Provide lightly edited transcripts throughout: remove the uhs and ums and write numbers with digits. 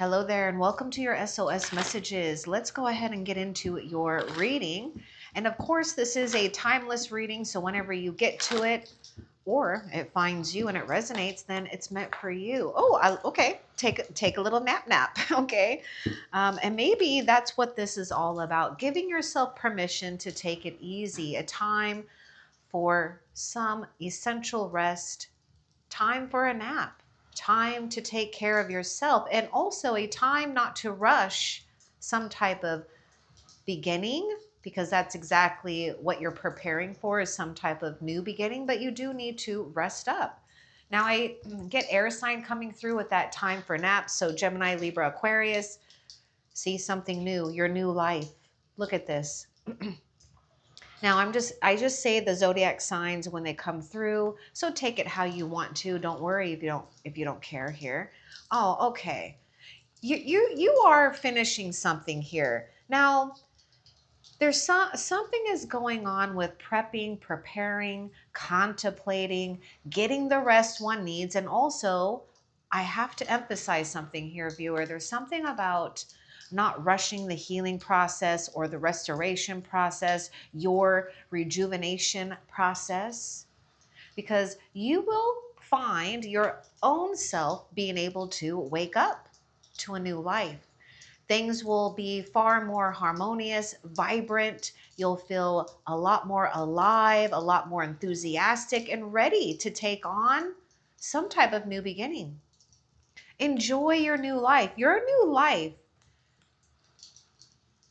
Hello there, and welcome to your SOS messages. Let's go ahead and get into your reading. And of course, this is a timeless reading, so whenever you get to it or it finds you and it resonates, then it's meant for you. Okay. Take a little nap. Okay. And maybe that's what this is all about, giving yourself permission to take it easy, a time for some essential rest, time for a nap, time to take care of yourself, and also a time not to rush some type of beginning, because that's exactly what you're preparing for, is some type of new beginning, but you do need to rest up. Now I get air sign coming through with that time for naps. So Gemini, Libra, Aquarius, see something new, your new life. Look at this. Now I just say the zodiac signs when they come through. So take it how you want to. Don't worry if you don't care here. Oh, okay. You are finishing something here. Now there's something is going on with prepping, preparing, contemplating, getting the rest one needs. And also, I have to emphasize something here, viewer. There's something about not rushing the healing process or the restoration process, your rejuvenation process, because you will find your own self being able to wake up to a new life. Things will be far more harmonious, vibrant. You'll feel a lot more alive, a lot more enthusiastic, and ready to take on some type of new beginning. Enjoy your new life. Your new life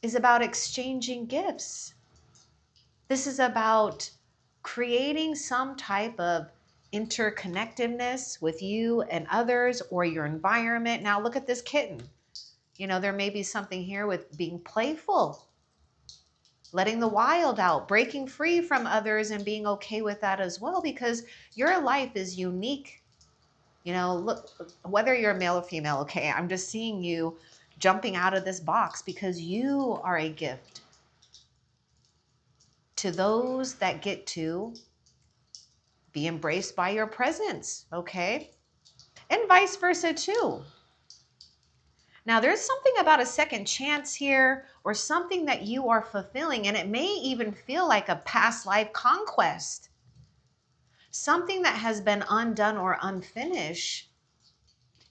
is about exchanging gifts. This is about creating some type of interconnectedness with you and others or your environment. Now, look at this kitten. There may be something here with being playful, letting the wild out, breaking free from others and being okay with that as well, because your life is unique. Look, whether you're male or female, okay, I'm just seeing you jumping out of this box because you are a gift to those that get to be embraced by your presence, okay? And vice versa too. Now, there's something about a second chance here, or something that you are fulfilling, and it may even feel like a past life conquest. Something that has been undone or unfinished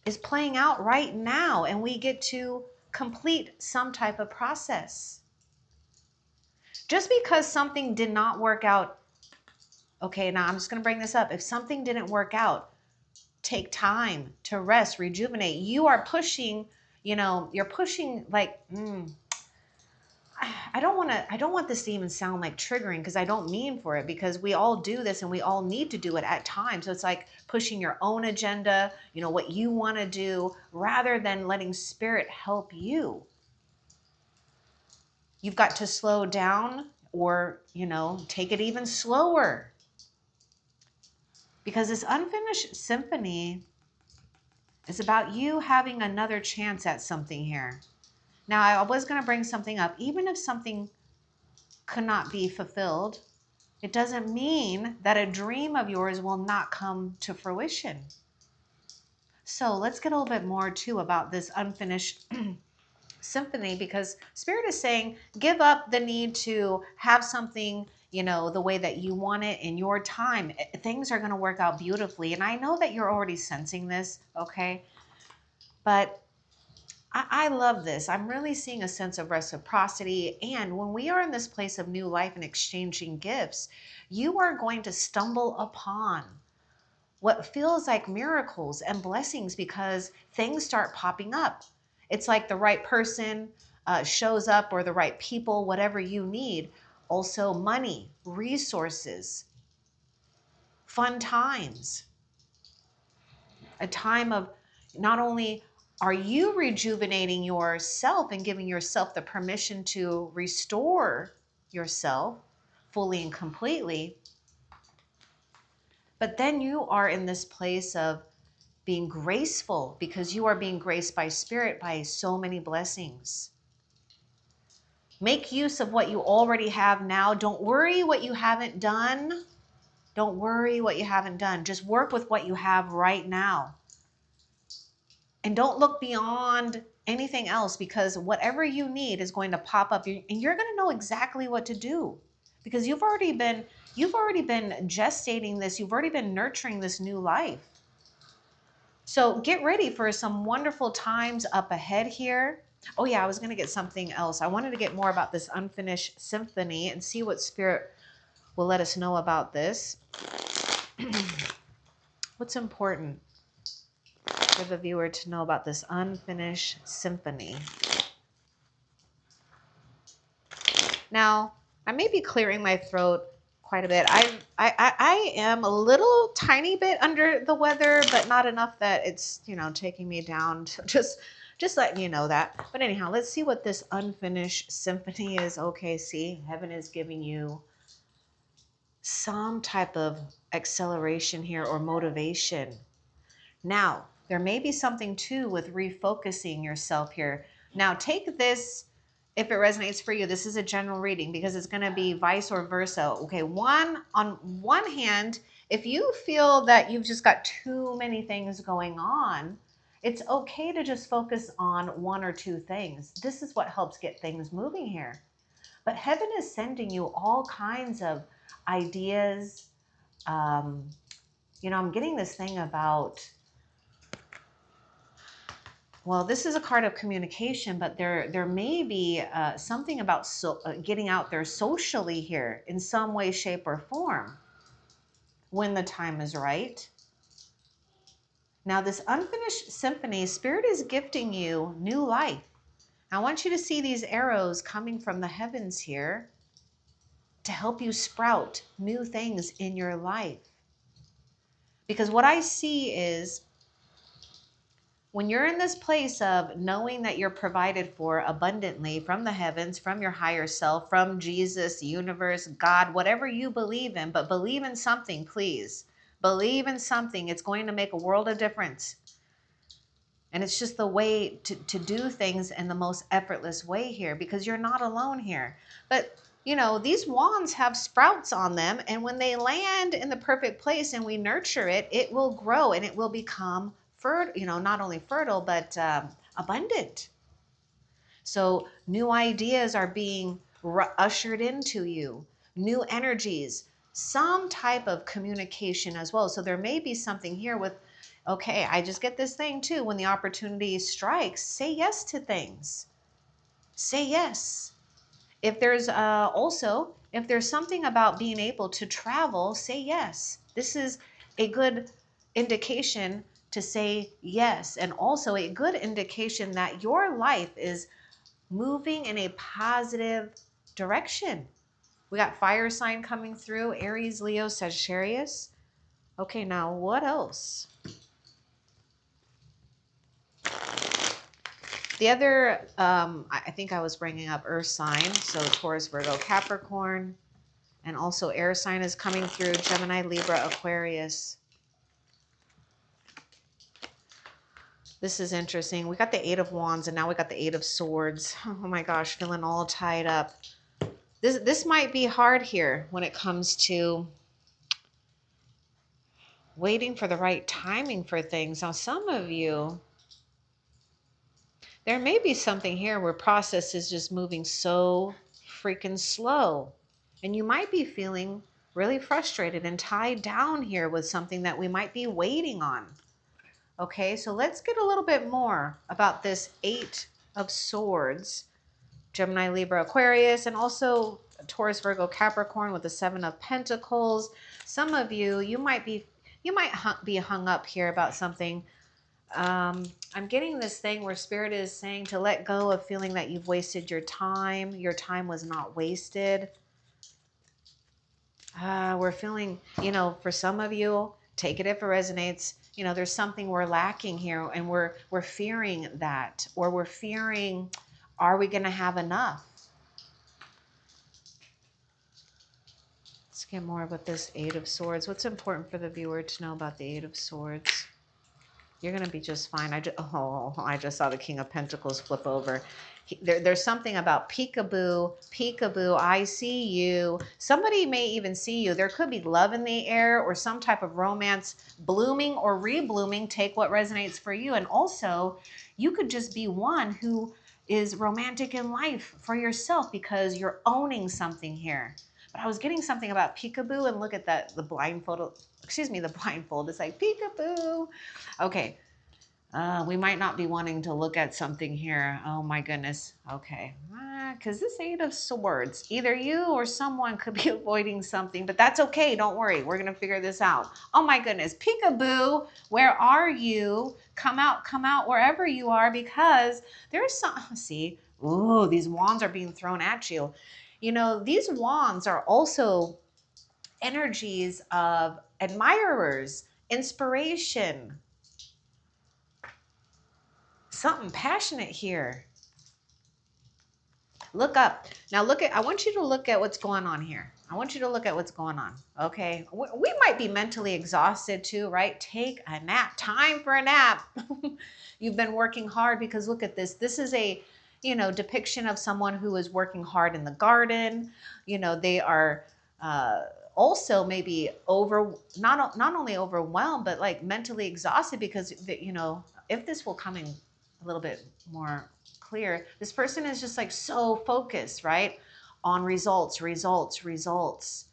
is playing out right now, and we get to complete some type of process. Just because something did not work out, okay, now I'm just going to bring this up. If something didn't work out, take time to rest, rejuvenate. You are pushing, you're pushing like, I don't want this to even sound like triggering, because I don't mean for it, because we all do this and we all need to do it at times. So it's like pushing your own agenda, what you want to do, rather than letting spirit help you. You've got to slow down, or, take it even slower, because this unfinished symphony is about you having another chance at something here. Now, I was going to bring something up. Even if something could not be fulfilled, it doesn't mean that a dream of yours will not come to fruition. So let's get a little bit more too about this unfinished symphony, because Spirit is saying, give up the need to have something, the way that you want it in your time. Things are going to work out beautifully. And I know that you're already sensing this, okay? But I love this. I'm really seeing a sense of reciprocity. And when we are in this place of new life and exchanging gifts, you are going to stumble upon what feels like miracles and blessings, because things start popping up. It's like the right person shows up, or the right people, whatever you need. Also money, resources, fun times, a time of not only are you rejuvenating yourself and giving yourself the permission to restore yourself fully and completely, but then you are in this place of being graceful, because you are being graced by Spirit by so many blessings. Make use of what you already have now. Don't worry what you haven't done. Don't worry what you haven't done. Just work with what you have right now. And don't look beyond anything else, because whatever you need is going to pop up, and you're going to know exactly what to do, because you've already been gestating this, you've already been nurturing this new life. So get ready for some wonderful times up ahead here. Oh yeah, I was going to get something else. I wanted to get more about this unfinished symphony and see what spirit will let us know about this. What's important for the viewer to know about this unfinished symphony? Now, I may be clearing my throat quite a bit. I am a little tiny bit under the weather, but not enough that it's, taking me down. Just letting you know that. But anyhow, let's see what this unfinished symphony is. Okay, see, heaven is giving you some type of acceleration here or motivation. Now, there may be something too with refocusing yourself here. Now, take this, if it resonates for you. This is a general reading because it's going to be vice or versa. Okay, on one hand, if you feel that you've just got too many things going on, it's okay to just focus on one or two things. This is what helps get things moving here. But heaven is sending you all kinds of ideas. I'm getting this thing about, well, this is a card of communication, but there may be something about getting out there socially here in some way, shape, or form when the time is right. Now, this unfinished symphony, Spirit is gifting you new life. I want you to see these arrows coming from the heavens here to help you sprout new things in your life. Because what I see is, when you're in this place of knowing that you're provided for abundantly from the heavens, from your higher self, from Jesus, universe, God, whatever you believe in, but believe in something, please. Believe in something. It's going to make a world of difference. And it's just the way to do things in the most effortless way here, because you're not alone here. But, these wands have sprouts on them. And when they land in the perfect place and we nurture it, it will grow and it will become fertile, not only fertile, but abundant. So new ideas are being ushered into you, new energies, some type of communication as well. So there may be something here with, okay, I just get this thing too. When the opportunity strikes, say yes to things. Say yes. If there's if there's something about being able to travel, say yes. This is a good indication to say yes, and also a good indication that your life is moving in a positive direction. We got fire sign coming through, Aries, Leo, Sagittarius. Okay, now what else? The other, I think I was bringing up earth sign, so Taurus, Virgo, Capricorn, and also air sign is coming through, Gemini, Libra, Aquarius. This is interesting. We got the Eight of Wands, and now we got the Eight of Swords. Oh my gosh, feeling all tied up. This might be hard here when it comes to waiting for the right timing for things. Now, some of you, there may be something here where process is just moving so freaking slow. And you might be feeling really frustrated and tied down here with something that we might be waiting on. Okay, so let's get a little bit more about this Eight of Swords, Gemini, Libra, Aquarius, and also Taurus, Virgo, Capricorn with the Seven of Pentacles. Some of you, you might be hung up here about something. I'm getting this thing where Spirit is saying to let go of feeling that you've wasted your time. Your time was not wasted. We're feeling, for some of you, take it if it resonates, there's something we're lacking here, and we're fearing that, or we're fearing, are we going to have enough? Let's get more about this Eight of Swords. What's important for the viewer to know about the Eight of Swords? You're going to be just fine. I just saw the King of Pentacles flip over. There's something about peekaboo, peekaboo, I see you. Somebody may even see you. There could be love in the air or some type of romance blooming or re-blooming. Take what resonates for you. And also, you could just be one who is romantic in life for yourself because you're owning something here. But I was getting something about peekaboo, and look at that, the blindfold, excuse me, the blindfold. It's like peekaboo. Okay. We might not be wanting to look at something here. Oh my goodness. Okay. Because this Eight of Swords, either you or someone could be avoiding something, but that's okay. Don't worry. We're going to figure this out. Oh my goodness. Peekaboo, where are you? Come out wherever you are, because there's some, see, ooh, these wands are being thrown at you. You know, these wands are also energies of admirers, inspiration, something passionate here. Look up. Now look at, I want you to look at what's going on here. I want you to look at what's going on. Okay. We might be mentally exhausted too, right? Take a nap. Time for a nap. You've been working hard, because look at this. This is a, you know, depiction of someone who is working hard in the garden. You know, they are, also maybe not only overwhelmed, but like mentally exhausted, because, you know, if this will come in a little bit more clear, this person is just like so focused, right, on results, results, results.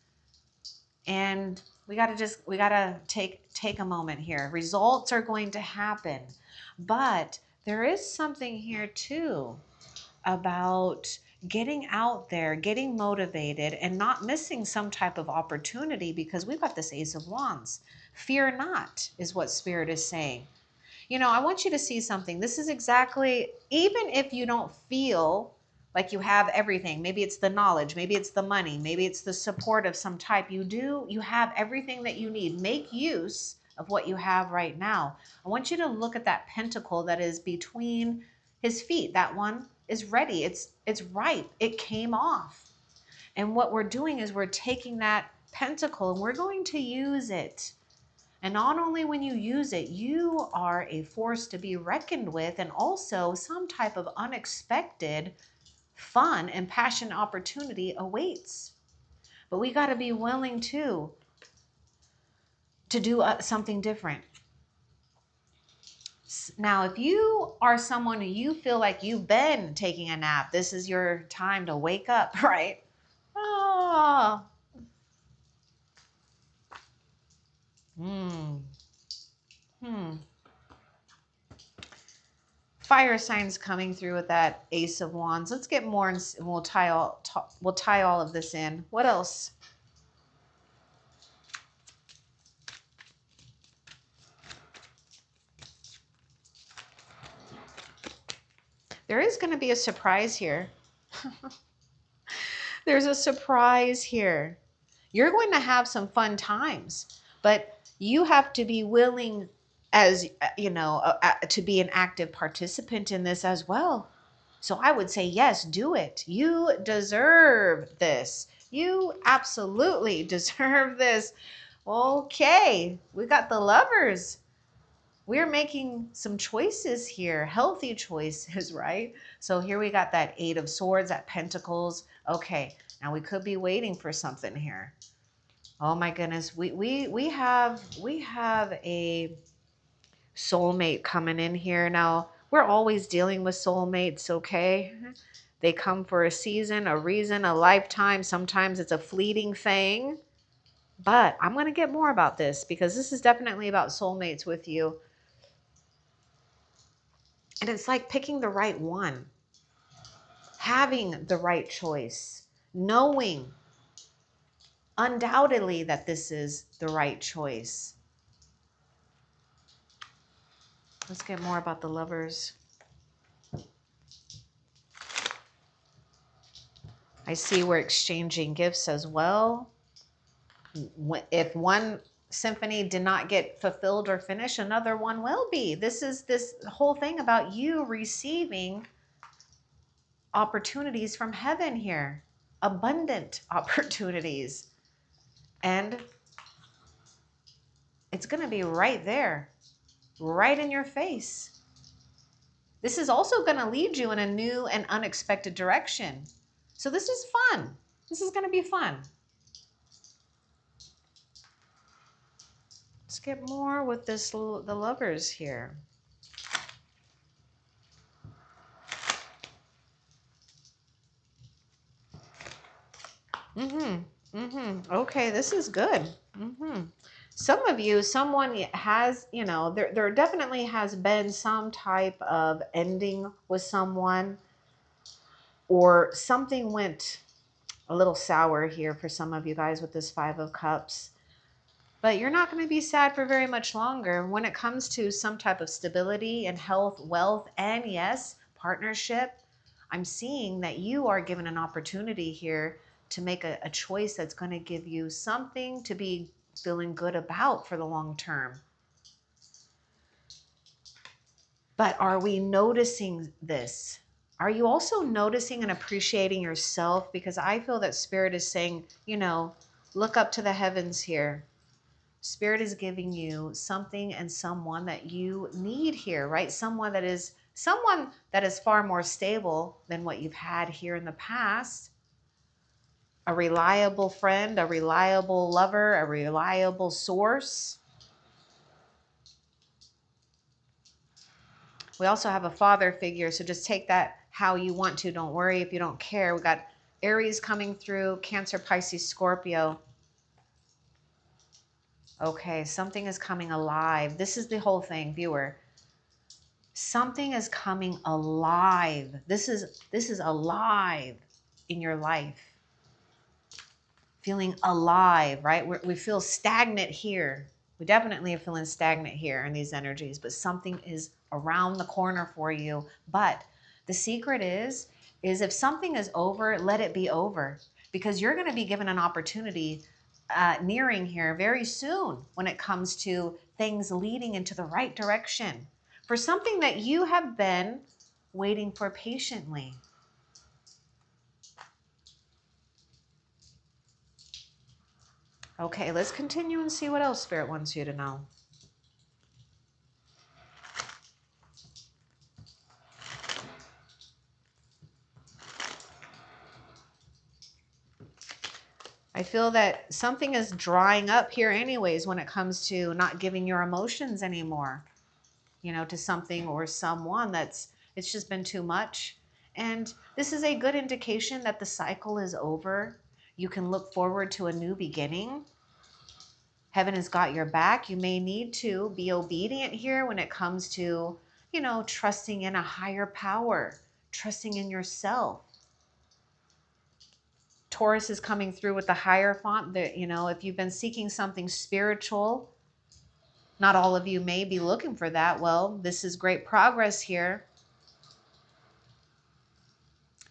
And we got to take a moment here. Results are going to happen, but there is something here too about getting out there, getting motivated, and not missing some type of opportunity, because we've got this Ace of Wands. Fear not is what Spirit is saying. You know, I want you to see something. This is exactly, even if you don't feel like you have everything, maybe it's the knowledge, maybe it's the money, maybe it's the support of some type, you have everything that you need. Make use of what you have right now. I want you to look at that pentacle that is between his feet. That one is ready. It's ripe. It came off. And what we're doing is we're taking that pentacle and we're going to use it. And not only when you use it, you are a force to be reckoned with, and also some type of unexpected fun and passion opportunity awaits. But we got to be willing to do something different. Now, if you are someone who you feel like you've been taking a nap, this is your time to wake up, right? Oh. Hmm. Fire signs coming through with that Ace of Wands. Let's get more, and we'll tie all of this in. What else? There is going to be a surprise here. There's a surprise here. You're going to have some fun times, but you have to be willing, as you know, to be an active participant in this as well. So I would say, yes, do it. You deserve this. You absolutely deserve this. Okay, we got the Lovers. We're making some choices here, healthy choices, right? So here we got that Eight of Swords, that Pentacles. Okay, now we could be waiting for something here. Oh my goodness, we have a soulmate coming in here. Now, we're always dealing with soulmates, okay? They come for a season, a reason, a lifetime. Sometimes it's a fleeting thing. But I'm going to get more about this, because this is definitely about soulmates with you. And it's like picking the right one, having the right choice, knowing undoubtedly that this is the right choice. Let's get more about the Lovers. I see we're exchanging gifts as well. If one symphony did not get fulfilled or finished, another one will be. This is this whole thing about you receiving opportunities from heaven here, abundant opportunities. And it's going to be right there. right in your face. This is also going to lead you in a new and unexpected direction. So this is fun. This is going to be fun. Let's get more with this, the lovers here. Okay, this is good. Some of you, someone has, there definitely has been some type of ending with someone, or something went a little sour here for some of you guys with this Five of Cups. But you're not going to be sad for very much longer when it comes to some type of stability and health, wealth, and yes, partnership. I'm seeing that you are given an opportunity here to make a choice that's going to give you something to be feeling good about for the long term. But are we noticing this? Are you also noticing and appreciating yourself? Because I feel that Spirit is saying, look up to the heavens here. Spirit is giving you something and someone that you need here, right? Someone that is far more stable than what you've had here in the past. A reliable friend, a reliable lover, a reliable source. We also have a father figure, so just take that how you want to. Don't worry if you don't care. We got Aries coming through, Cancer, Pisces, Scorpio. Okay, something is coming alive. This is the whole thing, viewer. Something is coming alive. This is alive in your life. Feeling alive, right? We feel stagnant here. We definitely are feeling stagnant here in these energies, but something is around the corner for you. But the secret is if something is over, let it be over, because you're going to be given an opportunity nearing here very soon when it comes to things leading into the right direction for something that you have been waiting for patiently. Okay, let's continue and see what else Spirit wants you to know. I feel that something is drying up here anyways when it comes to not giving your emotions anymore, to something or someone it's just been too much. And this is a good indication that the cycle is over. You can look forward to a new beginning. Heaven has got your back. You may need to be obedient here when it comes to, trusting in a higher power, trusting in yourself. Taurus is coming through with the Hierophant. That, if you've been seeking something spiritual, not all of you may be looking for that. Well, this is great progress here.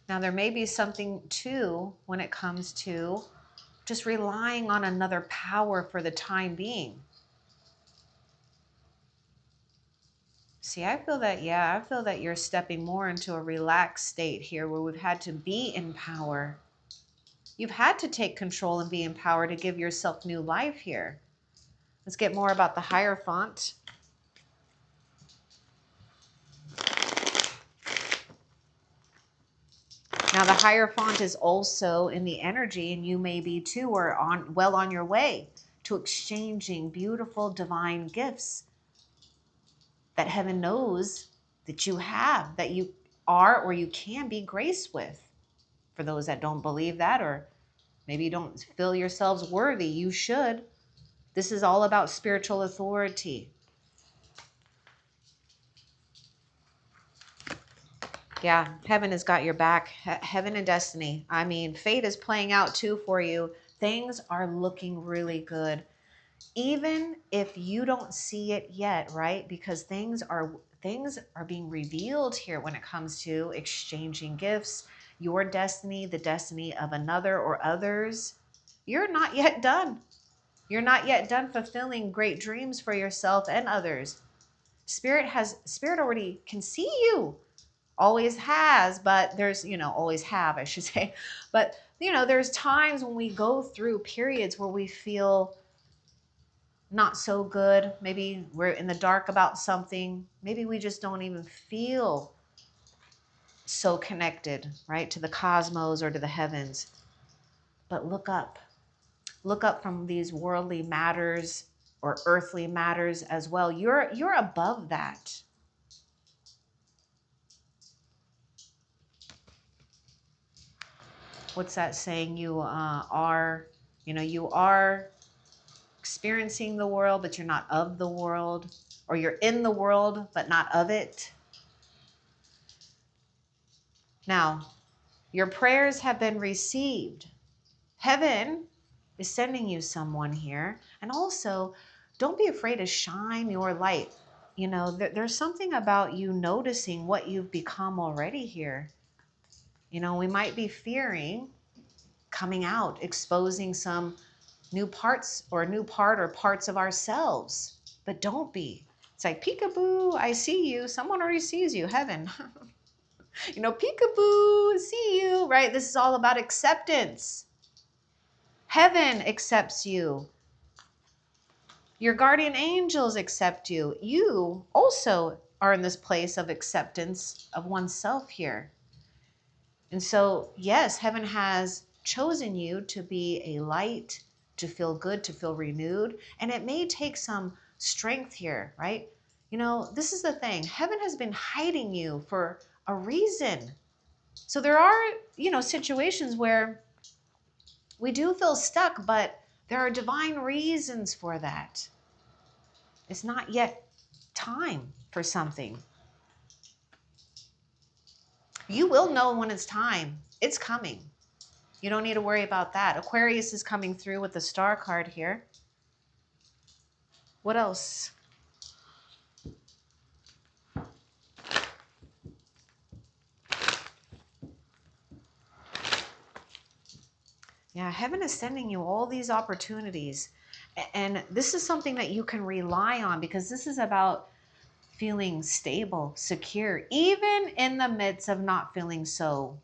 Now, there may be something too when it comes to just relying on another power for the time being. See, I feel that you're stepping more into a relaxed state here where we've had to be in power. You've had to take control and be in power to give yourself new life here. Let's get more about the Hierophant. Now, the Hierophant is also in the energy, and you may be too, or on your way to exchanging beautiful divine gifts that heaven knows that you have, that you are or you can be graced with. For those that don't believe that, or maybe you don't feel yourselves worthy, you should. This is all about spiritual authority. Yeah, heaven has got your back. Heaven and destiny. I mean, fate is playing out too for you. Things are looking really good. Even if you don't see it yet, right? Because things are being revealed here when it comes to exchanging gifts, your destiny, the destiny of another or others. You're not yet done. You're not yet done fulfilling great dreams for yourself and others. Spirit already can see you. Always has, but there's, always have, I should say. But, there's times when we go through periods where we feel not so good. Maybe we're in the dark about something. Maybe we just don't even feel so connected, right, to the cosmos or to the heavens. But look up. Look up from these worldly matters or earthly matters as well. You're above that. What's that saying? You are, you are experiencing the world, but you're not of the world, or you're in the world, but not of it. Now, your prayers have been received. Heaven is sending you someone here. And also, don't be afraid to shine your light. There's something about you noticing what you've become already here. We might be fearing coming out, exposing some new parts or a new part or parts of ourselves. But don't be. It's like, peekaboo, I see you. Someone already sees you, heaven. Peekaboo, see you, right? This is all about acceptance. Heaven accepts you. Your guardian angels accept you. You also are in this place of acceptance of oneself here. And so, yes, heaven has chosen you to be a light, to feel good, to feel renewed. And it may take some strength here, right? This is the thing. Heaven has been hiding you for a reason. So there are, situations where we do feel stuck, but there are divine reasons for that. It's not yet time for something. You will know when it's time. It's coming. You don't need to worry about that. Aquarius is coming through with the star card here. What else? Yeah, heaven is sending you all these opportunities. And this is something that you can rely on, because this is about feeling stable, secure, even in the midst of not feeling so,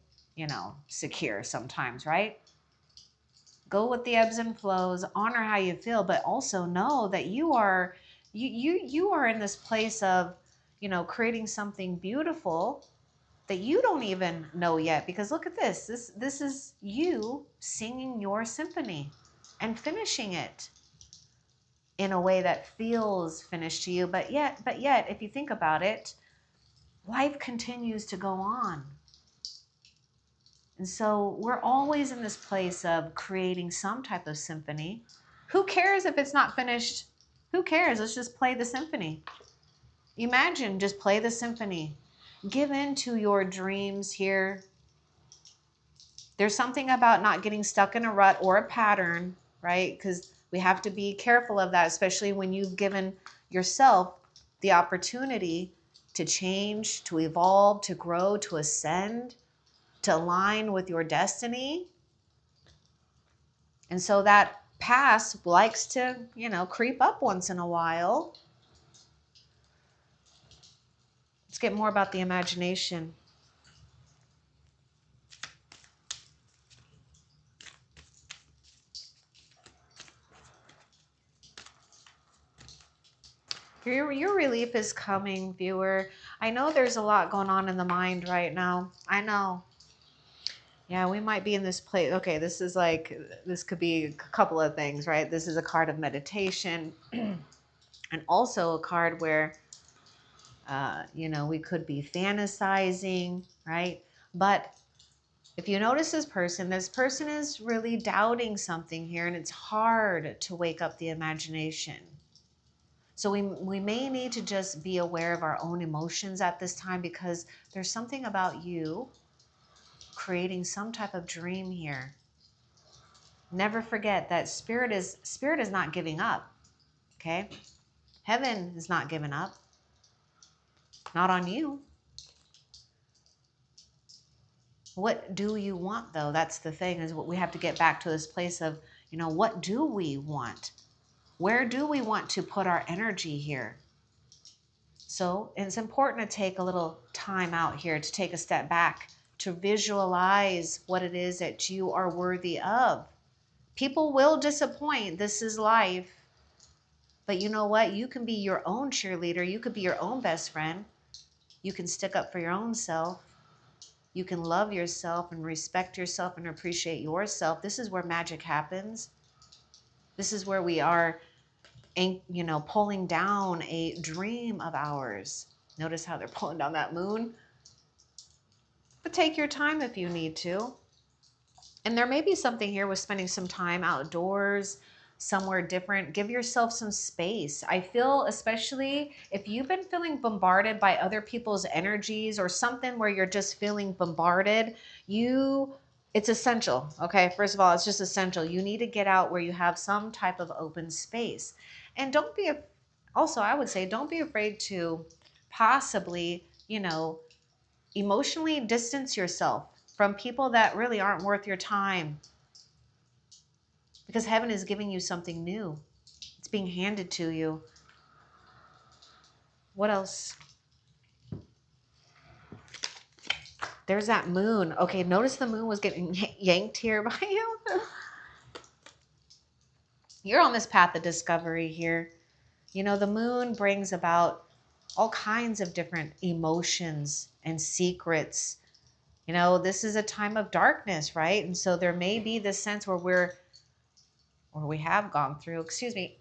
secure sometimes, right? Go with the ebbs and flows, honor how you feel, but also know that you are in this place of, creating something beautiful that you don't even know yet. Because look at this. This is you singing your symphony and finishing it in a way that feels finished to you. But yet, if you think about it, life continues to go on. And so we're always in this place of creating some type of symphony. Who cares if it's not finished? Who cares? Let's just play the symphony. Imagine, just play the symphony. Give in to your dreams here. There's something about not getting stuck in a rut or a pattern, right? Because we have to be careful of that, especially when you've given yourself the opportunity to change, to evolve, to grow, to ascend, to align with your destiny. And so that past likes to, creep up once in a while. Let's get more about the imagination. Your relief is coming, viewer. I know there's a lot going on in the mind right now. I know. Yeah, we might be in this place. Okay, this could be a couple of things, right? This is a card of meditation and also a card where, we could be fantasizing, right? But if you notice this person is really doubting something here, and it's hard to wake up the imagination. So we may need to just be aware of our own emotions at this time, because there's something about you creating some type of dream here. Never forget that spirit is not giving up, okay? Heaven is not giving up. Not on you. What do you want, though? That's the thing, is what we have to get back to this place of, what do we want? Where do we want to put our energy here? So it's important to take a little time out here, to take a step back, to visualize what it is that you are worthy of. People will disappoint. This is life. But you know what? You can be your own cheerleader. You could be your own best friend. You can stick up for your own self. You can love yourself and respect yourself and appreciate yourself. This is where magic happens. This is where we are, you know, pulling down a dream of ours. Notice how they're pulling down that moon. But take your time if you need to. And there may be something here with spending some time outdoors, somewhere different. Give yourself some space. I feel, especially if you've been feeling bombarded by other people's energies or something where you're just feeling bombarded, it's essential. Okay. First of all, it's just essential. You need to get out where you have some type of open space. And also, I would say, don't be afraid to possibly, you know, emotionally distance yourself from people that really aren't worth your time, because heaven is giving you something new. It's being handed to you. What else? There's that moon. Okay, notice the moon was getting yanked here by you. You're on this path of discovery here. You know, the moon brings about all kinds of different emotions and secrets. You know, this is a time of darkness, right? And so there may be this sense where we have gone through, excuse me,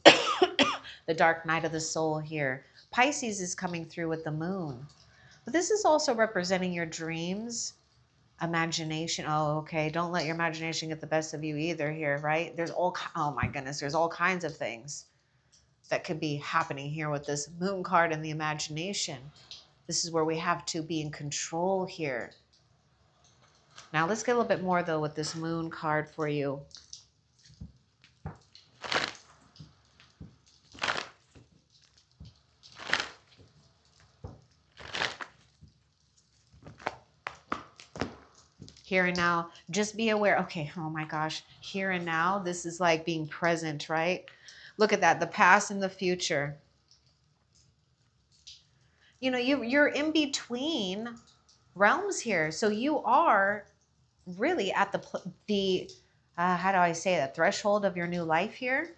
the dark night of the soul here. Pisces is coming through with the moon. But this is also representing your dreams, imagination. Oh, okay. Don't let your imagination get the best of you either here, right? Oh my goodness, there's all kinds of things that could be happening here with this moon card and the imagination. This is where we have to be in control here. Now let's get a little bit more though with this moon card for you. Here and now, just be aware. Okay, oh my gosh, here and now, this is like being present, right? Look at that, the past and the future. You know, you're in between realms here. So you are really at how do I say that, threshold of your new life here.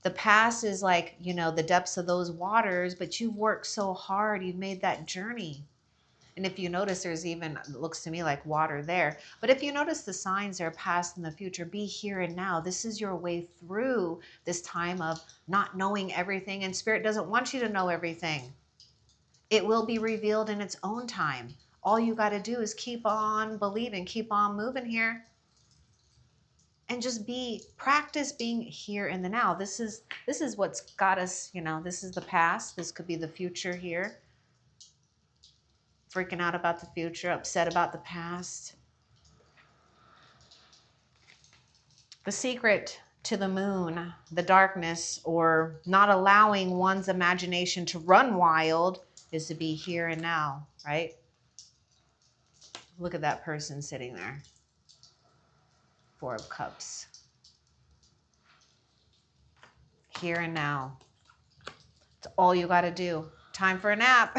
The past is like, you know, the depths of those waters, but you've worked so hard, you've made that journey. And if you notice, there's even, it looks to me like water there. But if you notice the signs there, past and the future, be here and now. This is your way through this time of not knowing everything. And Spirit doesn't want you to know everything. It will be revealed in its own time. All you got to do is keep on believing, keep on moving here. And just practice being here in the now. This is what's got us, you know, this is the past. This could be the future here. Freaking out about the future, upset about the past. The secret to the moon, the darkness, or not allowing one's imagination to run wild is to be here and now, right? Look at that person sitting there. Four of Cups. Here and now. It's all you got to do. Time for a nap.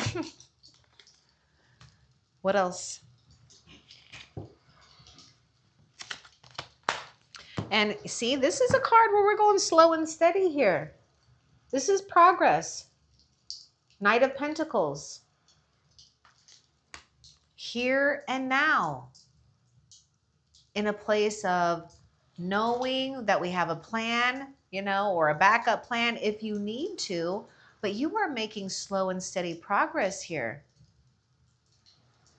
What else? And see, this is a card where we're going slow and steady here. This is progress. Knight of Pentacles. Here and now. In a place of knowing that we have a plan, you know, or a backup plan if you need to, but you are making slow and steady progress here.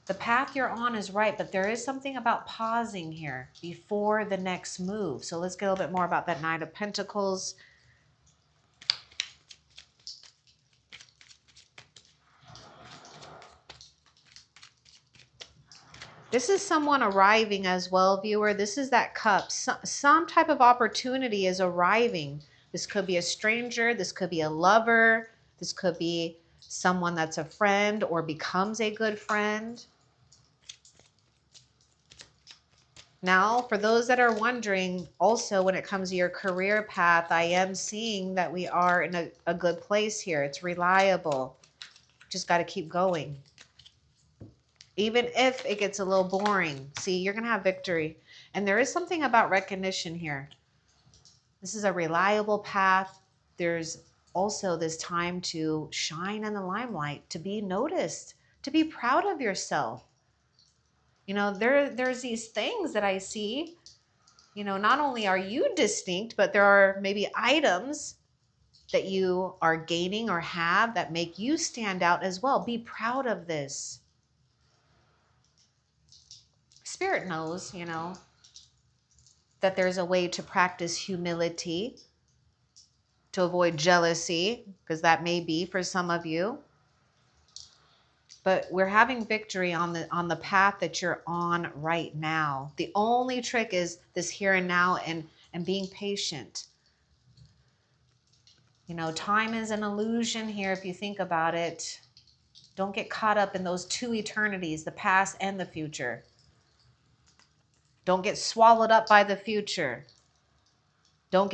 The path you're on is right, but there is something about pausing here before the next move. So let's get a little bit more about that Knight of Pentacles. This is someone arriving as well, viewer. This is that Cup. Some type of opportunity is arriving. This could be a stranger. This could be a lover. This could be someone that's a friend or becomes a good friend. Now, for those that are wondering, also when it comes to your career path, I am seeing that we are in a good place here. It's reliable. Just got to keep going. Even if it gets a little boring, see, you're going to have victory. And there is something about recognition here. This is a reliable path. there's also this time to shine in the limelight, to be noticed, to be proud of yourself. There's these things that I see, not only are you distinct, but there are maybe items that you are gaining or have that make you stand out as well. Be proud of this. Spirit knows, that there's a way to practice humility, to avoid jealousy, because that may be for some of you. But we're having victory on the path that you're on right now. The only trick is this here and now, and being patient. Time is an illusion here if you think about it. Don't get caught up in those two eternities, the past and the future. Don't get swallowed up by the future. Don't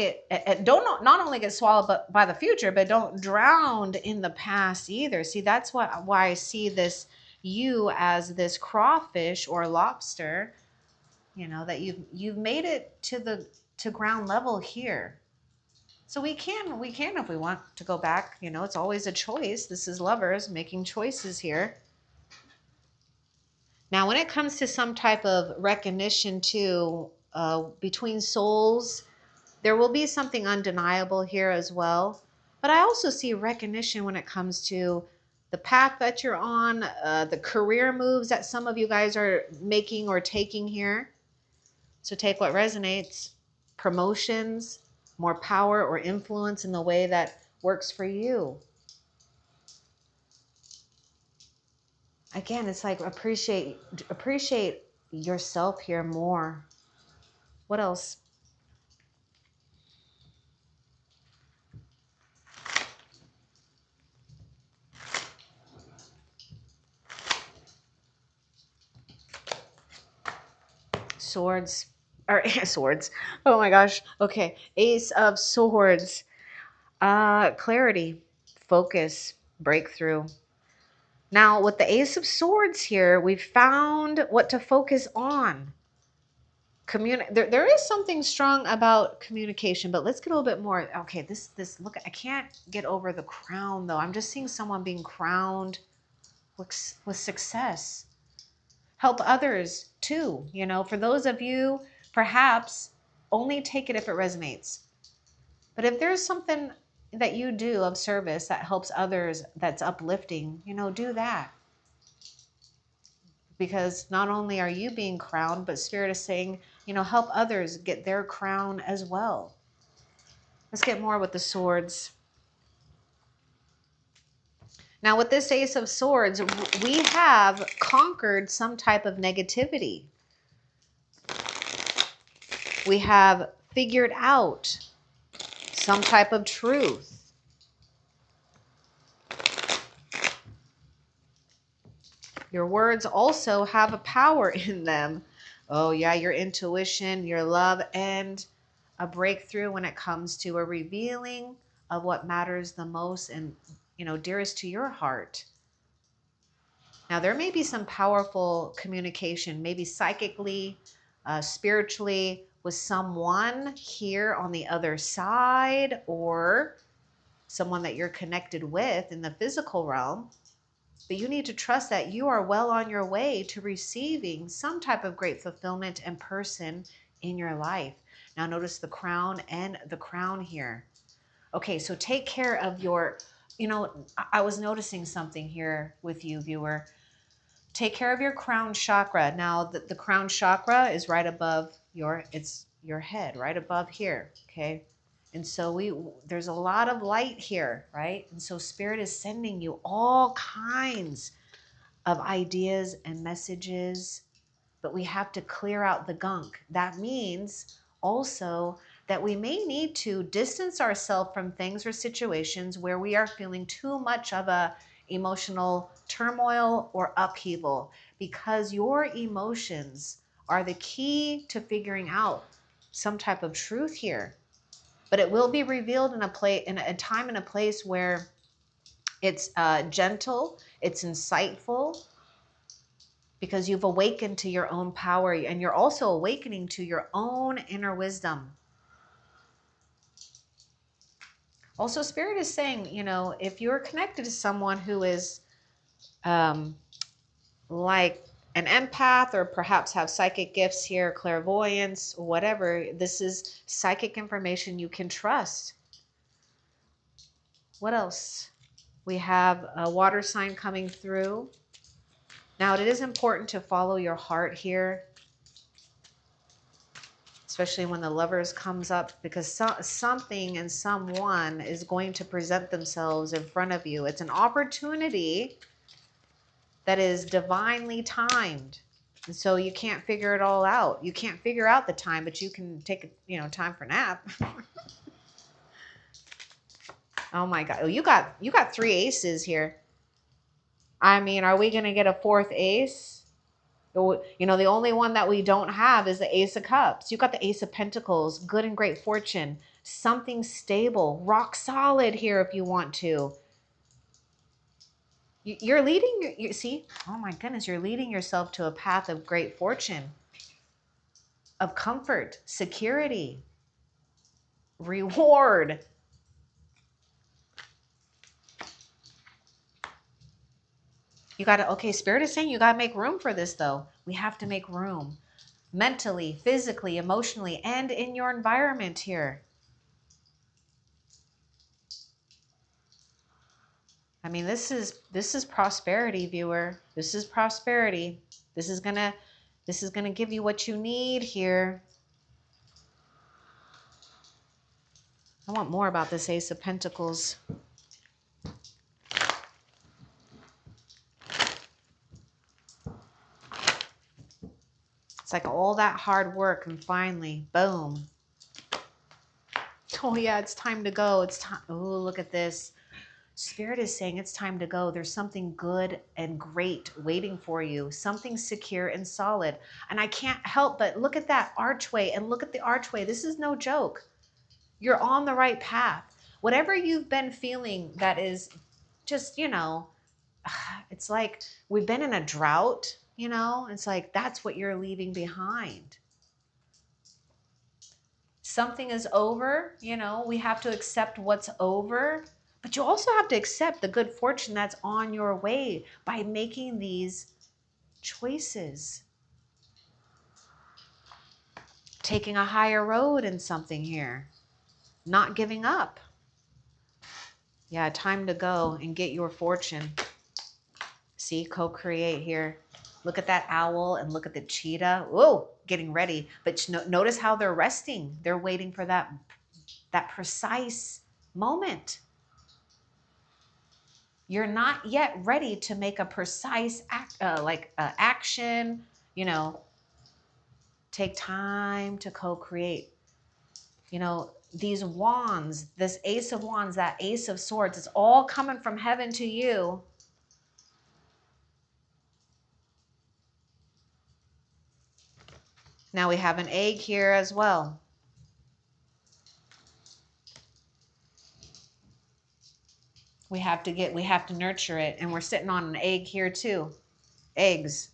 not only get swallowed by the future, but don't drown in the past either. See, that's why I see you as this crawfish or lobster, that you've made it to ground level here. So we can if we want to go back, it's always a choice. This is lovers making choices here. Now, when it comes to some type of recognition too, between souls, there will be something undeniable here as well. But I also see recognition when it comes to the path that you're on, the career moves that some of you guys are making or taking here. So take what resonates. Promotions, more power or influence in the way that works for you. Again, it's like appreciate yourself here more. What else? Swords. Or swords. Oh my gosh. Okay. Ace of Swords. Clarity, focus, breakthrough. Now, with the Ace of Swords here, we've found what to focus on. There is something strong about communication, but let's get a little bit more. Okay, this look, I can't get over the crown though. I'm just seeing someone being crowned with success. Help others too. For those of you, perhaps only take it if it resonates. But if there's something that you do of service that helps others, that's uplifting, do that. Because not only are you being crowned, but Spirit is saying, help others get their crown as well. Let's get more with the swords. Now, with this Ace of Swords, we have conquered some type of negativity. We have figured out some type of truth. Your words also have a power in them. Oh yeah, your intuition, your love, and a breakthrough when it comes to a revealing of what matters the most and, dearest to your heart. Now, there may be some powerful communication, maybe psychically, spiritually, with someone here on the other side, or someone that you're connected with in the physical realm. But you need to trust that you are well on your way to receiving some type of great fulfillment and person in your life. Now notice the crown and the crown here. Okay, so take care of your, I was noticing something here with you, viewer. Take care of your crown chakra. Now the crown chakra is right above your head, right above here, okay? And so there's a lot of light here, right? And so Spirit is sending you all kinds of ideas and messages, but we have to clear out the gunk. That means also that we may need to distance ourselves from things or situations where we are feeling too much of a emotional turmoil or upheaval, because your emotions are the key to figuring out some type of truth here. But it will be revealed in a time and a place where it's gentle, it's insightful, because you've awakened to your own power and you're also awakening to your own inner wisdom. Also, Spirit is saying, you know, if you're connected to someone who is like an empath, or perhaps have psychic gifts here, clairvoyance, whatever, this is psychic information you can trust. What else? We have a water sign coming through. Now, it is important to follow your heart here, especially when the Lovers comes up, because something and someone is going to present themselves in front of you. It's an opportunity that is divinely timed. And so you can't figure it all out. You can't figure out the time, but you can take, you know, time for nap. Oh my God. Oh, you got 3 aces here. I mean, are we going to get a 4th ace? You know, the only one that we don't have is the Ace of Cups. You got the Ace of Pentacles, good and great fortune, something stable, rock solid here if you want to. You're leading, you see, oh my goodness, you're leading yourself to a path of great fortune, of comfort, security, reward. You got to, okay, Spirit is saying you got to make room for this though. We have to make room mentally, physically, emotionally, and in your environment here. I mean, this is prosperity, viewer. This is prosperity. This is gonna give you what you need here. I want more about this Ace of Pentacles. It's like all that hard work and finally, boom. Oh yeah, it's time to go. It's time. Oh, look at this. Spirit is saying it's time to go. There's something good and great waiting for you. Something secure and solid. And I can't help but look at that archway, and look at the archway. This is no joke. You're on the right path. Whatever you've been feeling that is just, you know, it's like we've been in a drought, you know, it's like that's what you're leaving behind. Something is over, you know, we have to accept what's over, but you also have to accept the good fortune that's on your way by making these choices. Taking a higher road in something here, not giving up. Yeah, time to go and get your fortune. See, co-create here. Look at that owl and look at the cheetah. Whoa, getting ready. But notice how they're resting. They're waiting for that precise moment. You're not yet ready to make a precise action. You know, take time to co-create. You know, these wands, this Ace of Wands, that Ace of Swords, it's all coming from heaven to you. Now we have an egg here as well. We have to nurture it. And we're sitting on an egg here too. Eggs,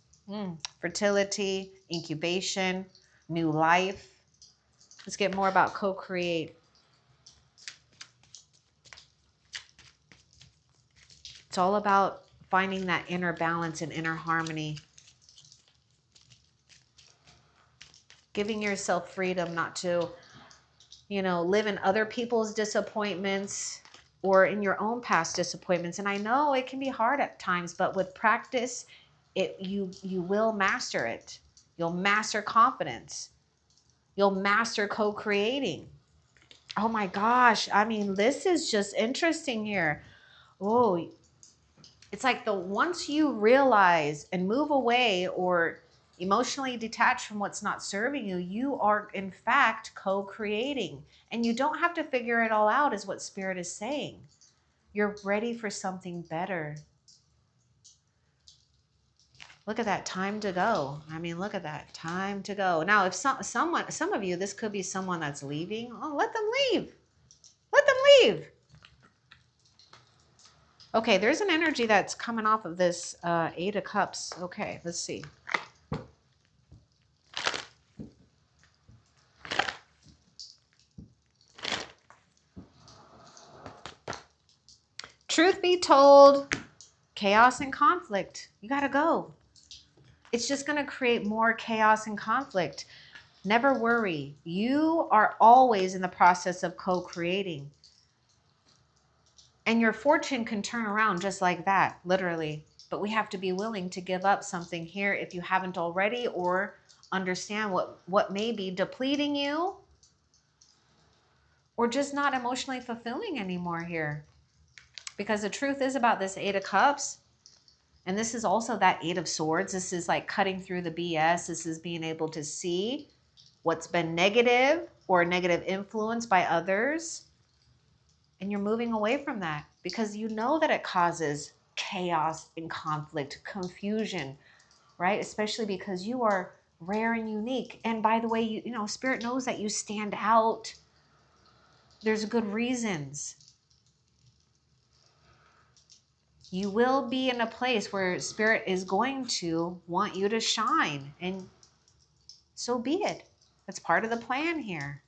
fertility, incubation, new life. Let's get more about co-create. It's all about finding that inner balance and inner harmony. Giving yourself freedom not to, you know, live in other people's disappointments or in your own past disappointments. And I know it can be hard at times, but with practice, you will master it. You'll master confidence. You'll master co-creating. Oh my gosh. I mean, this is just interesting here. Oh, it's like once you realize and move away or emotionally detach from what's not serving you, you are in fact co-creating. And you don't have to figure it all out, is what Spirit is saying. You're ready for something better. Look at that, time to go. I mean, look at that, time to go. Now, if some of you, this could be someone that's leaving. Oh, let them leave. Let them leave. Okay, there's an energy that's coming off of this 8 of Cups. Okay, let's see. truth be told, chaos and conflict. You got to go. It's just going to create more chaos and conflict. Never worry. You are always in the process of co-creating. And your fortune can turn around just like that, literally. But we have to be willing to give up something here if you haven't already, or understand what may be depleting you or just not emotionally fulfilling anymore here. Because the truth is about this Eight of Cups, and this is also that Eight of Swords. This is like cutting through the BS. This is being able to see what's been negative or negative influence by others. And you're moving away from that because you know that it causes chaos and conflict, confusion, right? Especially because you are rare and unique. And by the way, you know, Spirit knows that you stand out. There's good reasons. You will be in a place where Spirit is going to want you to shine, and so be it. That's part of the plan here.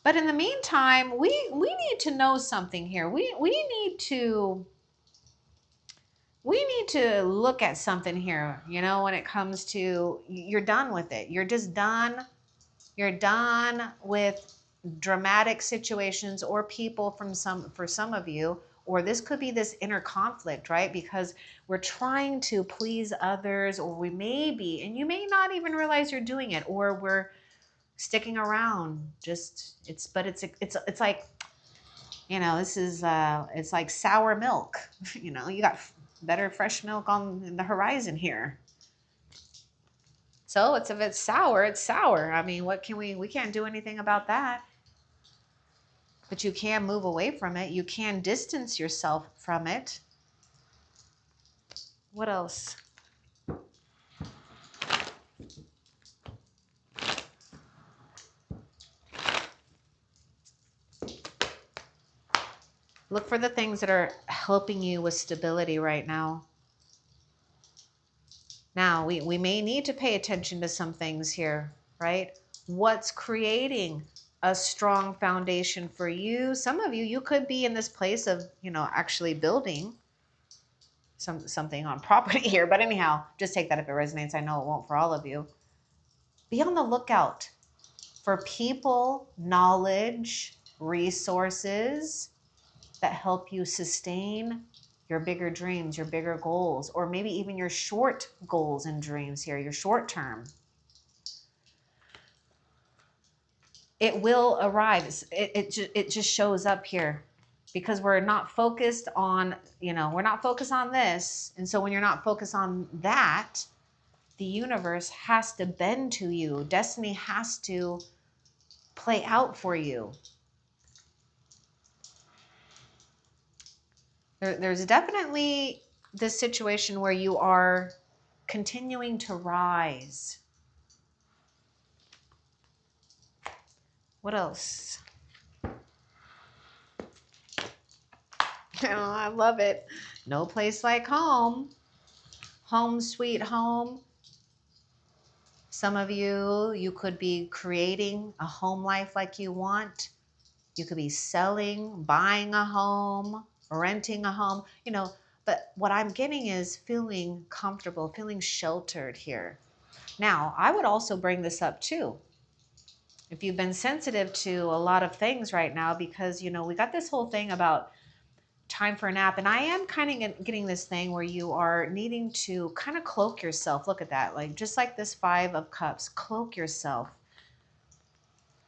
But in the meantime, we need to know something here. We need to look at something here, you know, when it comes to, you're done with it. You're just done. You're done with dramatic situations or people for some of you, or this could be this inner conflict, right? Because we're trying to please others, or we may be, and you may not even realize you're doing it, or we're sticking around. It's like, you know, this is it's like sour milk. You know, you got better fresh milk on the horizon here. So if it's sour, it's sour. I mean, what can we can't do anything about that. But you can move away from it. You can distance yourself from it. What else? Look for the things that are helping you with stability right now. Now, we may need to pay attention to some things here, right? What's creating a strong foundation for you? Some of you, you could be in this place of, you know, actually building something on property here. But anyhow, just take that if it resonates. I know it won't for all of you. Be on the lookout for people, knowledge, resources that help you sustain your bigger dreams, your bigger goals, or maybe even your short goals and dreams here, your short term. It will arrive. It just shows up here because we're not focused on, you know, we're not focused on this. And so when you're not focused on that, the universe has to bend to you. Destiny has to play out for you. There's definitely this situation where you are continuing to rise. What else? Oh, I love it. No place like home. Home sweet home. Some of you could be creating a home life like you want. You could be selling, buying a home, renting a home, you know, but what I'm getting is feeling comfortable, feeling sheltered here. Now, I would also bring this up too. If you've been sensitive to a lot of things right now, because, you know, we got this whole thing about time for a nap. And I am kind of getting this thing where you are needing to kind of cloak yourself. Look at that. Like, just like this Five of Cups, cloak yourself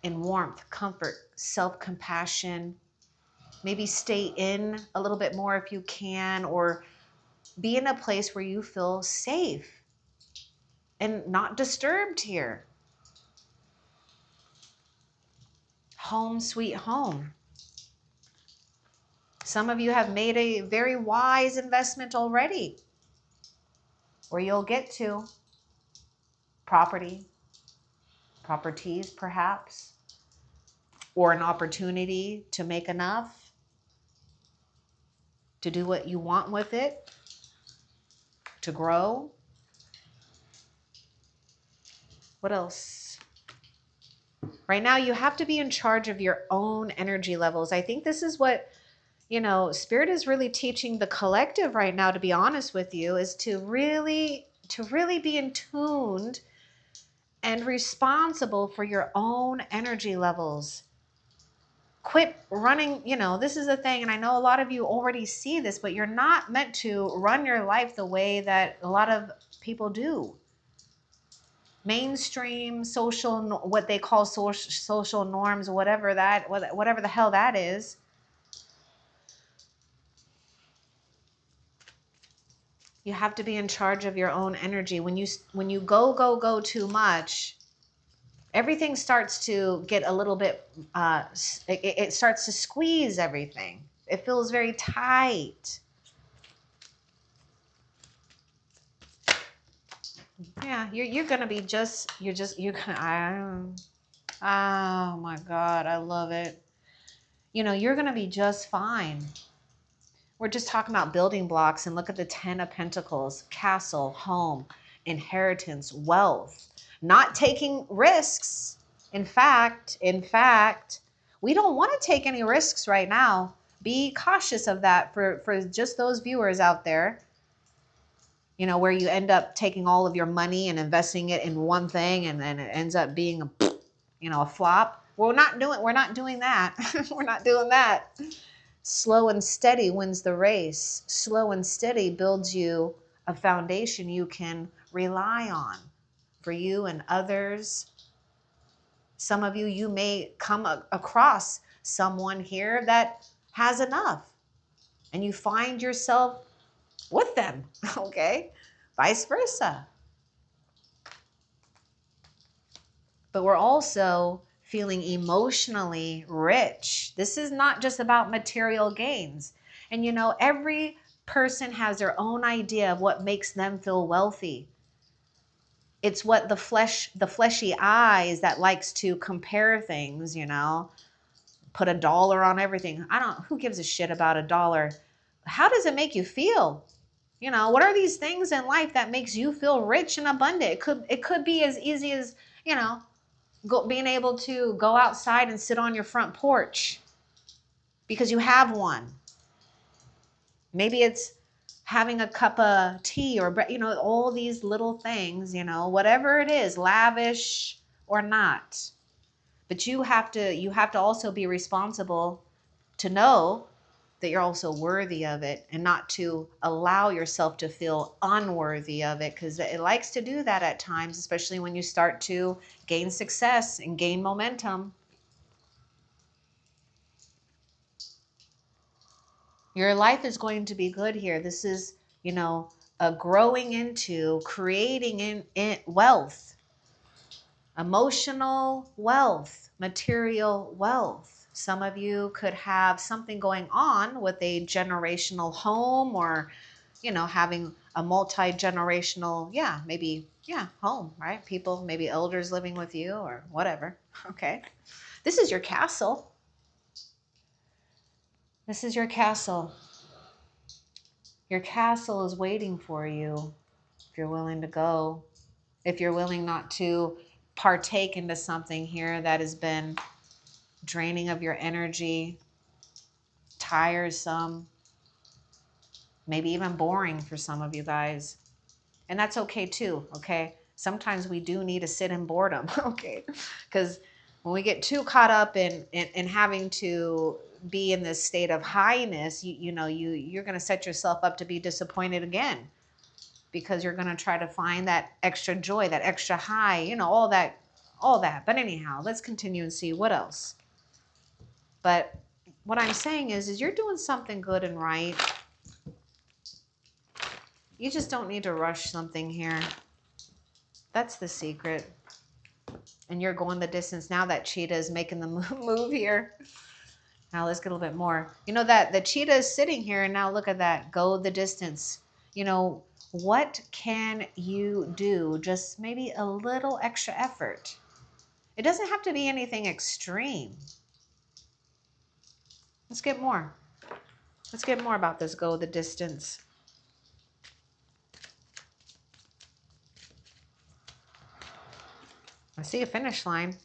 in warmth, comfort, self-compassion. Maybe stay in a little bit more if you can, or be in a place where you feel safe and not disturbed here. Home sweet home. Some of you have made a very wise investment already, where you'll get to properties perhaps, or an opportunity to make enough to do what you want with it, to grow. What else? Right now, you have to be in charge of your own energy levels. I think this is what, you know, Spirit is really teaching the collective right now, to be honest with you, is to really be in tuned and responsible for your own energy levels. Quit running, you know, this is the thing, and I know a lot of you already see this, but you're not meant to run your life the way that a lot of people do. Mainstream social, what they call social norms, whatever the hell that is. You have to be in charge of your own energy. When you go too much, everything starts to get a little bit, it starts to squeeze everything. It feels very tight. Yeah, you're gonna be you're gonna, oh my God, I love it. You know, you're gonna be just fine. We're just talking about building blocks, and look at the 10 of Pentacles: castle, home, inheritance, wealth, not taking risks. In fact, we don't want to take any risks right now. Be cautious of that for just those viewers out there, you know, where you end up taking all of your money and investing it in one thing, and then it ends up being a, you know, a flop. We're not doing that. We're not doing that. Slow and steady wins the race. Slow and steady builds you a foundation you can rely on for you and others. Some of you, you may come across someone here that has enough, and you find yourself with them, okay? Vice versa. But we're also feeling emotionally rich. This is not just about material gains. And you know, every person has their own idea of what makes them feel wealthy. It's what the fleshy eyes that likes to compare things, you know, put a dollar on everything. Who gives a shit about a dollar? How does it make you feel? You know, what are these things in life that makes you feel rich and abundant? It could be as easy as, you know, being able to go outside and sit on your front porch because you have one. Maybe it's having a cup of tea, or, you know, all these little things, you know, whatever it is, lavish or not. But you have to also be responsible to know that you're also worthy of it, and not to allow yourself to feel unworthy of it, because it likes to do that at times, especially when you start to gain success and gain momentum. Your life is going to be good here. This is, you know, a growing into creating in wealth, emotional wealth, material wealth. Some of you could have something going on with a generational home, or, you know, having a multi-generational, yeah, maybe, yeah, home, right? People, maybe elders living with you or whatever. Okay. This is your castle. This is your castle. Your castle is waiting for you if you're willing to go. If you're willing not to partake into something here that has been draining of your energy, tiresome, maybe even boring for some of you guys. And that's okay too, okay? Sometimes we do need to sit in boredom, okay? Because when we get too caught up in having to be in this state of highness, you're going to set yourself up to be disappointed again, because you're going to try to find that extra joy, that extra high, you know, all that. But anyhow, let's continue and see what else. But what I'm saying is you're doing something good and right. You just don't need to rush something here. That's the secret. And you're going the distance. Now that cheetah is making the move here. Now let's get a little bit more. You know that the cheetah is sitting here, and now look at that. Go the distance. You know, what can you do? Just maybe a little extra effort. It doesn't have to be anything extreme. Let's get more. Let's get more about this go the distance. I see a finish line.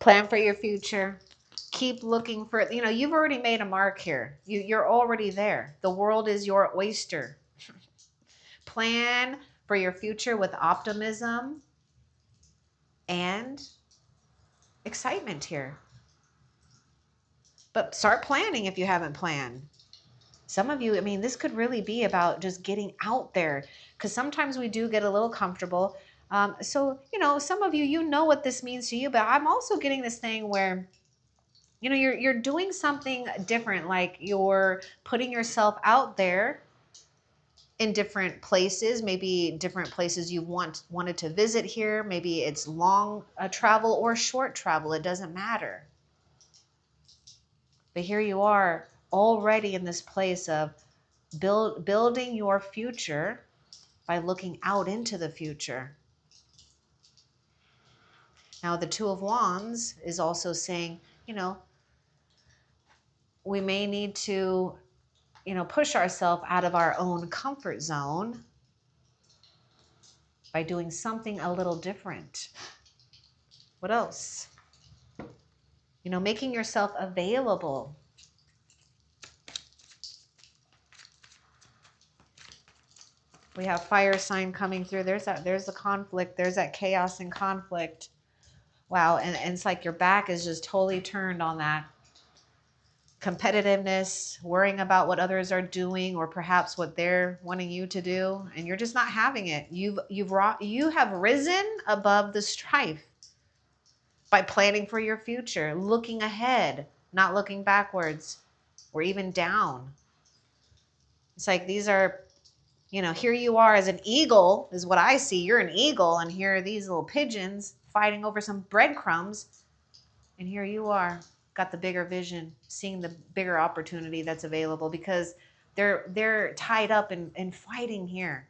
Plan for your future. Keep looking for, you know, you've already made a mark here. You're already there. The world is your oyster. Plan for your future with optimism and excitement here. But start planning if you haven't planned. Some of you, I mean, this could really be about just getting out there, because sometimes we do get a little comfortable. So, you know, some of you, you know what this means to you, but I'm also getting this thing where, you know, you're doing something different, like you're putting yourself out there in different places, maybe different places you wanted to visit here. Maybe it's long travel or short travel. It doesn't matter. But here you are already in this place of building your future by looking out into the future. Now, the Two of Wands is also saying, you know, we may need to, you know, push ourselves out of our own comfort zone by doing something a little different. What else? You know, making yourself available. We have fire sign coming through. There's the conflict. There's that chaos and conflict. Wow. And it's like your back is just totally turned on that competitiveness, worrying about what others are doing or perhaps what they're wanting you to do, and you're just not having it. You have risen above the strife by planning for your future, looking ahead, not looking backwards or even down. It's like these are, you know, here you are as an eagle is what I see. You're an eagle, and here are these little pigeons fighting over some breadcrumbs, and here you are, got the bigger vision, seeing the bigger opportunity that's available, because they're tied up in fighting here.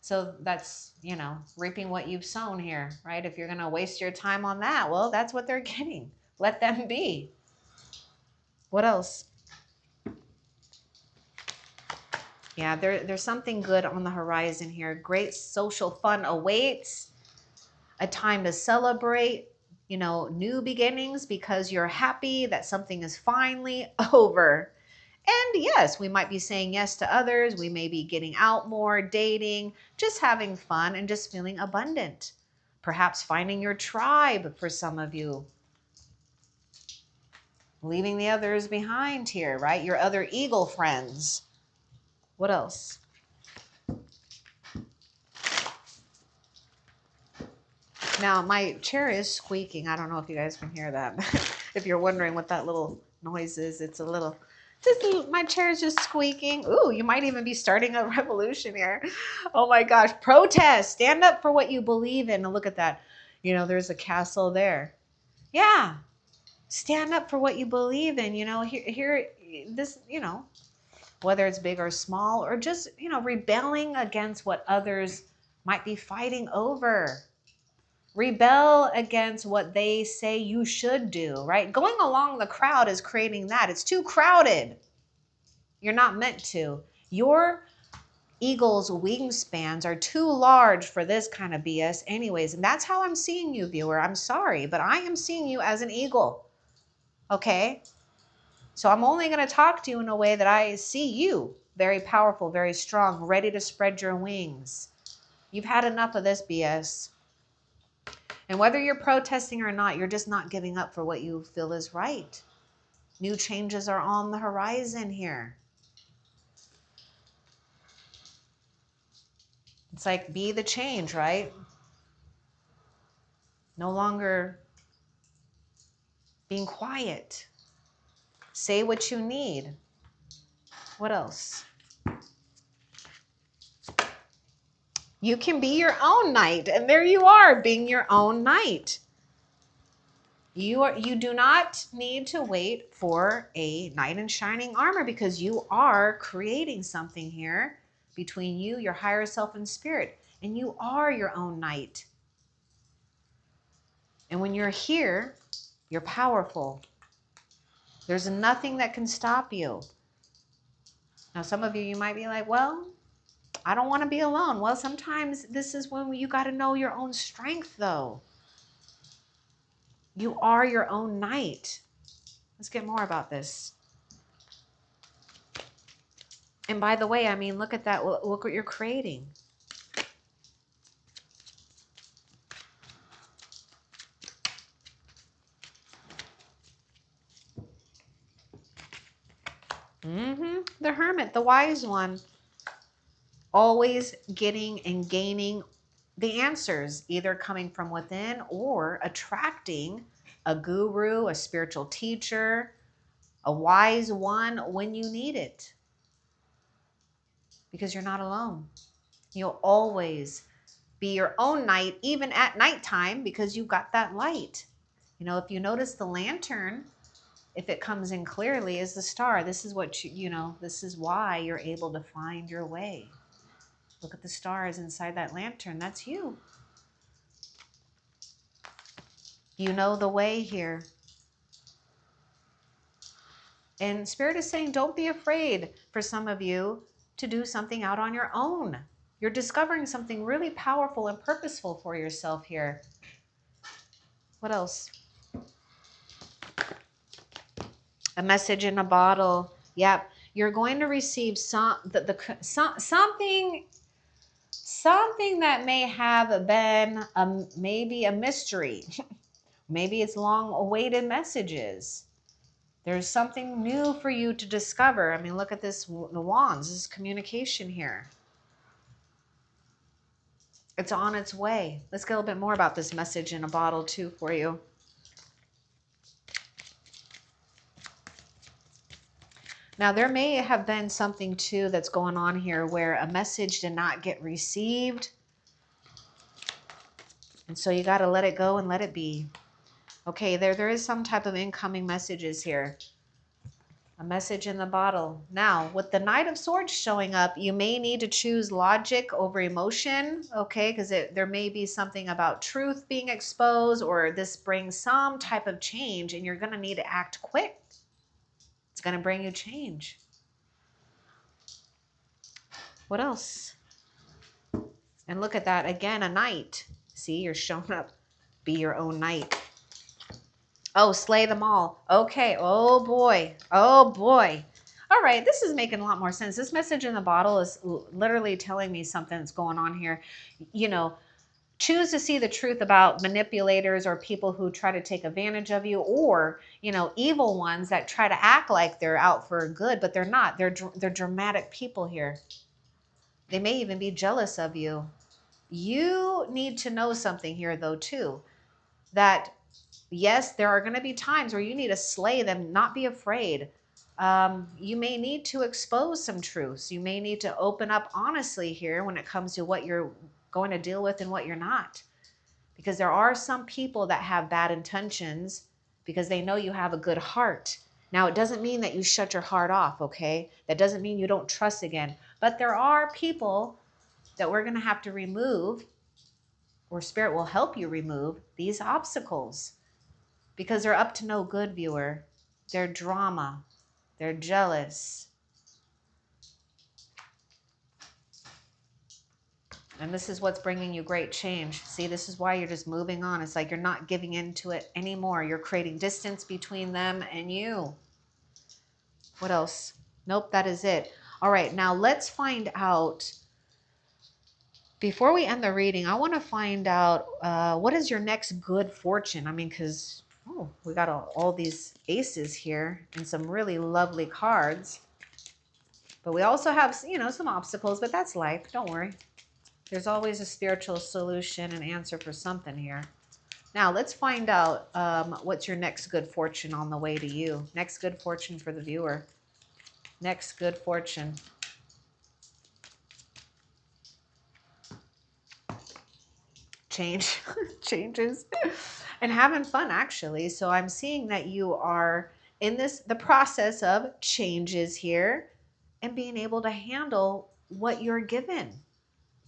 So that's, you know, reaping what you've sown here, right? If you're going to waste your time on that, well, that's what they're getting. Let them be. What else? Yeah, there's something good on the horizon here. Great social fun awaits. A time to celebrate, you know, new beginnings, because you're happy that something is finally over. And yes, we might be saying yes to others. We may be getting out more, dating, just having fun and just feeling abundant. Perhaps finding your tribe for some of you. Leaving the others behind here, right? Your other eagle friends. What else? Now, my chair is squeaking. I don't know if you guys can hear that. If you're wondering what that little noise is, it's a little, my chair is just squeaking. Ooh, you might even be starting a revolution here. Oh my gosh. Protest. Stand up for what you believe in. And look at that. You know, there's a castle there. Yeah. Stand up for what you believe in. You know, here, this, you know, whether it's big or small, or just, you know, rebelling against what others might be fighting over. Rebel against what they say you should do, right? Going along the crowd is creating that. It's too crowded. You're not meant to. Your eagle's wingspans are too large for this kind of BS anyways. And that's how I'm seeing you, viewer. I'm sorry, but I am seeing you as an eagle. Okay? So I'm only going to talk to you in a way that I see you. Very powerful, very strong, ready to spread your wings. You've had enough of this BS. And whether you're protesting or not, you're just not giving up for what you feel is right. New changes are on the horizon here. It's like, be the change, right? No longer being quiet. Say what you need. What else? You can be your own knight. And there you are, being your own knight. You do not need to wait for a knight in shining armor, because you are creating something here between you, your higher self, and spirit. And you are your own knight. And when you're here, you're powerful. There's nothing that can stop you. Now, some of you, you might be like, well, I don't want to be alone. Well, sometimes this is when you got to know your own strength, though. You are your own knight. Let's get more about this. And by the way, I mean, look at that. Look what you're creating. The Hermit, the wise one. Always getting and gaining the answers, either coming from within or attracting a guru, a spiritual teacher, a wise one when you need it. Because you're not alone. You'll always be your own knight, even at nighttime, because you've got that light. You know, if you notice the lantern, if it comes in clearly, is the star. This is what you know, this is why you're able to find your way. Look at the stars inside that lantern. That's you. You know the way here. And Spirit is saying, don't be afraid for some of you to do something out on your own. You're discovering something really powerful and purposeful for yourself here. What else? A message in a bottle. Yep. You're going to receive something that may have been maybe a mystery. Maybe it's long awaited messages. There's something new for you to discover. I mean, look at this, the wands. This is communication here. It's on its way. Let's get a little bit more about this message in a bottle too for you. Now, there may have been something too that's going on here where a message did not get received. And so you got to let it go and let it be. Okay, there is some type of incoming messages here. A message in the bottle. Now, with the Knight of Swords showing up, you may need to choose logic over emotion, okay? Because there may be something about truth being exposed, or this brings some type of change, and you're going to need to act quick. It's going to bring you change. What else? And look at that. Again, a knight. See, you're showing up. Be your own knight. Oh, slay them all. Okay. Oh, boy. Oh, boy. All right. This is making a lot more sense. This message in the bottle is literally telling me something that's going on here. You know, choose to see the truth about manipulators or people who try to take advantage of you, or, you know, evil ones that try to act like they're out for good, but they're not. They're dramatic people here. They may even be jealous of you. You need to know something here, though, too, that yes, there are going to be times where you need to slay them, not be afraid. You may need to expose some truths. You may need to open up honestly here when it comes to what you're going to deal with and what you're not. Because there are some people that have bad intentions because they know you have a good heart. Now, it doesn't mean that you shut your heart off, okay? That doesn't mean you don't trust again. But there are people that we're going to have to remove, or Spirit will help you remove these obstacles, because they're up to no good, viewer. They're drama. They're jealous. And this is what's bringing you great change. See, this is why you're just moving on. It's like you're not giving into it anymore. You're creating distance between them and you. What else? Nope, that is it. All right, now let's find out. Before we end the reading, I want to find out what is your next good fortune? I mean, because, oh, we got all these aces here and some really lovely cards. But we also have, you know, some obstacles, but that's life. Don't worry. There's always a spiritual solution and answer for something here. Now, let's find out what's your next good fortune on the way to you. Next good fortune for the viewer. Next good fortune. Change. Changes. And having fun, actually. So I'm seeing that you are in the process of changes here and being able to handle what you're given,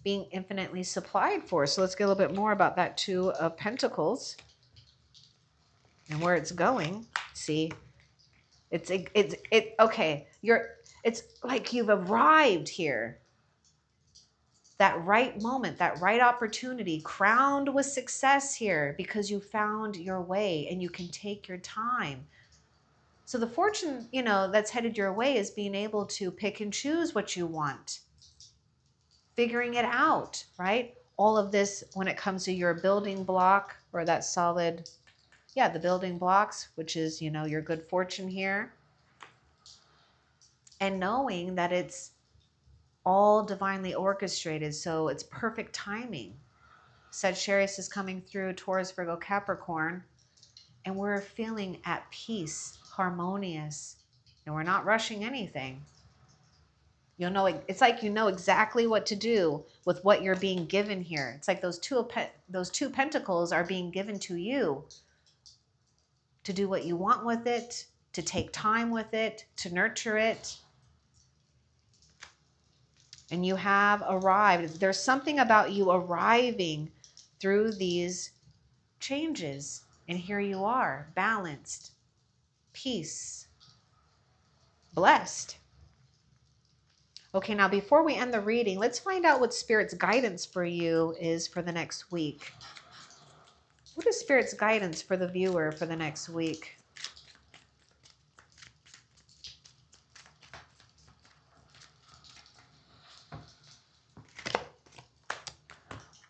being infinitely supplied for. So let's get a little bit more about that Two of Pentacles and where it's going. See, okay. It's like you've arrived here. that right moment, that right opportunity, crowned with success here because you found your way and you can take your time. So the fortune, that's headed your way is being able to pick and choose what you want, figuring it out, right? All of this when it comes to your building block or that solid, yeah, the building blocks, which is, your good fortune here. And knowing that it's all divinely orchestrated, so it's perfect timing. Sagittarius is coming through Taurus, Virgo, Capricorn, and we're feeling at peace, harmonious, and we're not rushing anything. You'll know, it's like you know exactly what to do with what you're being given here. It's like those two pentacles are being given to you to do what you want with it, to take time with it, to nurture it. And you have arrived. There's something about you arriving through these changes. And here you are, balanced, peace, blessed. Okay, now before we end the reading, let's find out what Spirit's guidance for you is for the next week. What is Spirit's guidance for the viewer for the next week?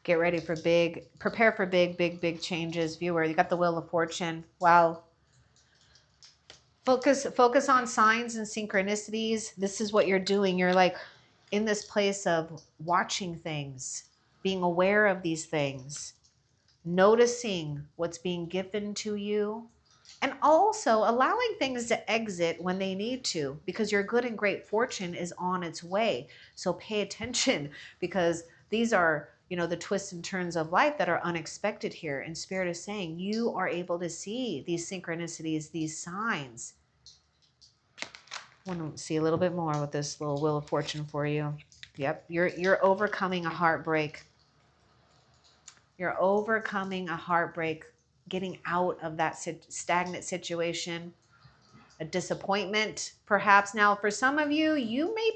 Get ready for prepare for big changes, viewer. You got the Wheel of Fortune. Wow. Focus on signs and synchronicities. This is what you're doing. You're like in this place of watching things, being aware of these things, noticing what's being given to you, and also allowing things to exit when they need to, because your good and great fortune is on its way. So pay attention, because these are, the twists and turns of life that are unexpected here. And Spirit is saying you are able to see these synchronicities, these signs. I want to see a little bit more with this little Wheel of Fortune for you. Yep, you're overcoming a heartbreak. You're overcoming a heartbreak, getting out of that stagnant situation, a disappointment, perhaps. Now, for some of you, you may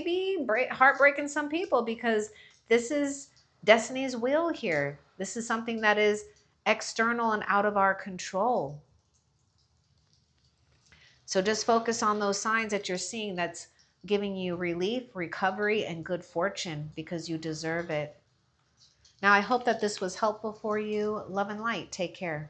be heartbreaking some people, because this is destiny's wheel here. This is something that is external and out of our control. So just focus on those signs that you're seeing that's giving you relief, recovery, and good fortune, because you deserve it. Now, I hope that this was helpful for you. Love and light. Take care.